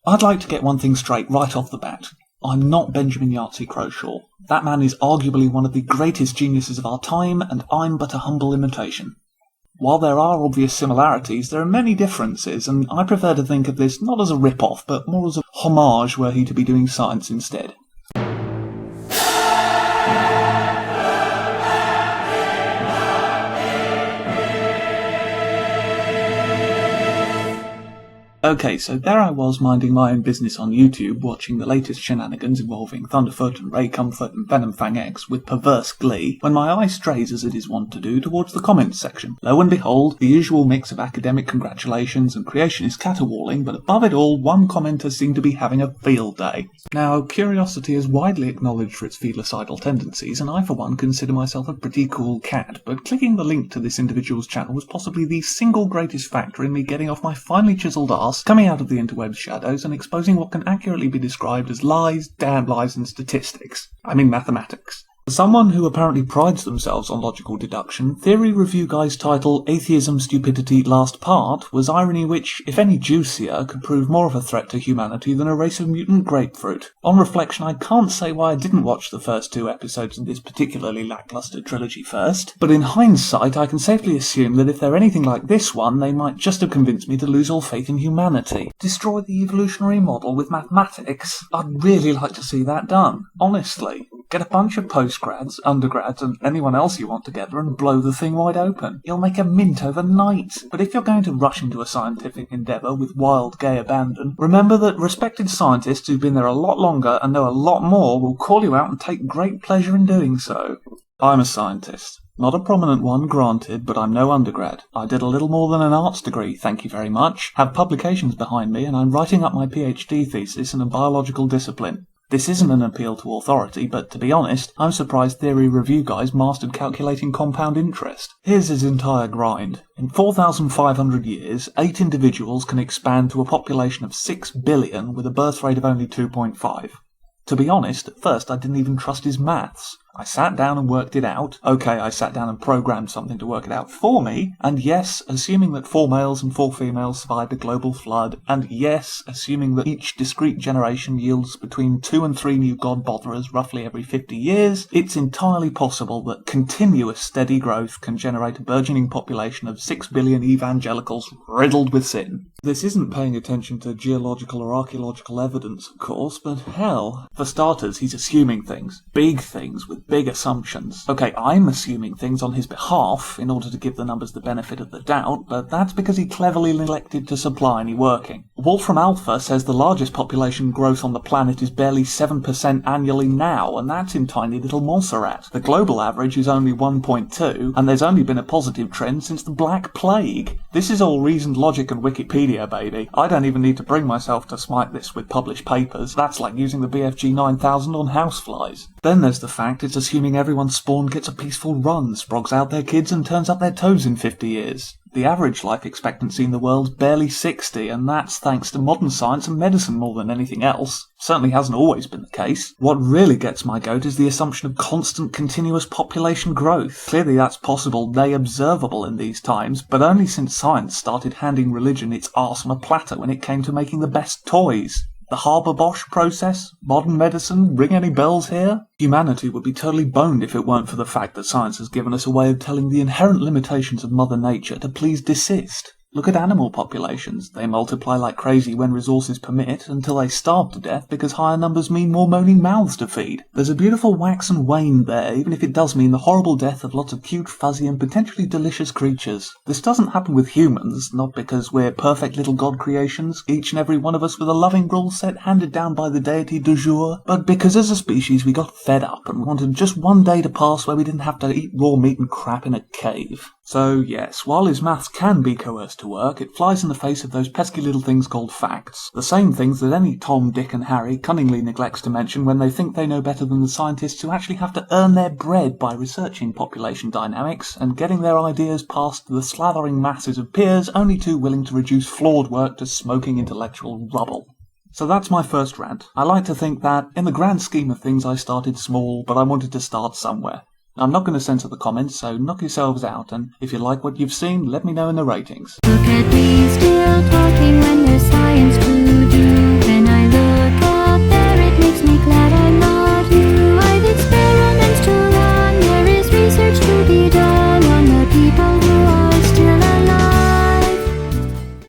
I'd like to get one thing straight right off the bat. I'm not Benjamin Yahtzee Croshaw. That man is arguably one of the greatest geniuses of our time, and I'm but a humble imitation. While there are obvious similarities, there are many differences, and I prefer to think of this not as a rip-off, but more as a homage were he to be doing science instead. Okay, so there I was minding my own business on YouTube, watching the latest shenanigans involving Thunderfoot and Ray Comfort and Venomfang X with perverse glee, when my eye strays, as it is wont to do, towards the comments section. Lo and behold, the usual mix of academic congratulations and creationist caterwauling, but above it all, one commenter seemed to be having a field day. Now, curiosity is widely acknowledged for its felicidal tendencies, and I for one consider myself a pretty cool cat, but clicking the link to this individual's channel was possibly the single greatest factor in me getting off my finely chiselled arse, coming out of the interweb's shadows and exposing what can accurately be described as lies, damned lies and statistics. I mean mathematics. For someone who apparently prides themselves on logical deduction, TheoryReviewGuy's title, Atheism Stupidity Last Part, was irony which, if any juicier, could prove more of a threat to humanity than a race of mutant grapefruit. On reflection, I can't say why I didn't watch the first 2 episodes of this particularly lacklustre trilogy first, but in hindsight I can safely assume that if they're anything like this one, they might just have convinced me to lose all faith in humanity. Destroy the evolutionary model with mathematics? I'd really like to see that done. Honestly. Get a bunch of postgrads, undergrads, and anyone else you want together and blow the thing wide open. You'll make a mint overnight. But if you're going to rush into a scientific endeavour with wild, gay abandon, remember that respected scientists who've been there a lot longer and know a lot more will call you out and take great pleasure in doing so. I'm a scientist. Not a prominent one, granted, but I'm no undergrad. I did a little more than an arts degree, thank you very much, have publications behind me, and I'm writing up my PhD thesis in a biological discipline. This isn't an appeal to authority, but to be honest, I'm surprised TheoryReviewGuy's mastered calculating compound interest. Here's his entire grind. In 4,500 years, 8 individuals can expand to a population of 6 billion with a birth rate of only 2.5. To be honest, at first I didn't even trust his maths. I sat down and worked it out. Okay, I sat down and programmed something to work it out for me. And yes, assuming that 4 males and 4 females survived a global flood. And yes, assuming that each discrete generation yields between 2 and 3 new god-botherers roughly every 50 years, it's entirely possible that continuous steady growth can generate a burgeoning population of 6 billion evangelicals riddled with sin. This isn't paying attention to geological or archaeological evidence, of course, but hell. For starters, he's assuming things. Big things with big assumptions. Okay, I'm assuming things on his behalf in order to give the numbers the benefit of the doubt, but that's because he cleverly neglected to supply any working. Wolfram Alpha says the largest population growth on the planet is barely 7% annually now, and that's in tiny little Montserrat. The global average is only 1.2, and there's only been a positive trend since the Black Plague. This is all reasoned logic and Wikipedia, baby. I don't even need to bring myself to smite this with published papers. That's like using the BFG 9000 on houseflies. Then there's the fact it's assuming everyone spawned gets a peaceful run, sprogs out their kids and turns up their toes in 50 years. The average life expectancy in the world's barely 60, and that's thanks to modern science and medicine more than anything else. Certainly hasn't always been the case. What really gets my goat is the assumption of constant, continuous population growth. Clearly that's possible, nay observable in these times, but only since science started handing religion its arse on a platter when it came to making the best toys. The Haber-Bosch process? Modern medicine? Ring any bells here? Humanity would be totally boned if it weren't for the fact that science has given us a way of telling the inherent limitations of Mother Nature to please desist. Look at animal populations. They multiply like crazy when resources permit, until they starve to death because higher numbers mean more moaning mouths to feed. There's a beautiful wax and wane there, even if it does mean the horrible death of lots of cute, fuzzy and potentially delicious creatures. This doesn't happen with humans, not because we're perfect little god creations, each and every one of us with a loving rule set handed down by the deity du jour, but because as a species we got fed up and wanted just one day to pass where we didn't have to eat raw meat and crap in a cave. So yes, while his maths can be coerced to work, it flies in the face of those pesky little things called facts. The same things that any Tom, Dick and Harry cunningly neglects to mention when they think they know better than the scientists who actually have to earn their bread by researching population dynamics and getting their ideas past the slathering masses of peers only too willing to reduce flawed work to smoking intellectual rubble. So that's my first rant. I like to think that, in the grand scheme of things, I started small, but I wanted to start somewhere. I'm not going to censor the comments, so knock yourselves out, and if you like what you've seen, let me know in the ratings. Look at me still talking when there's science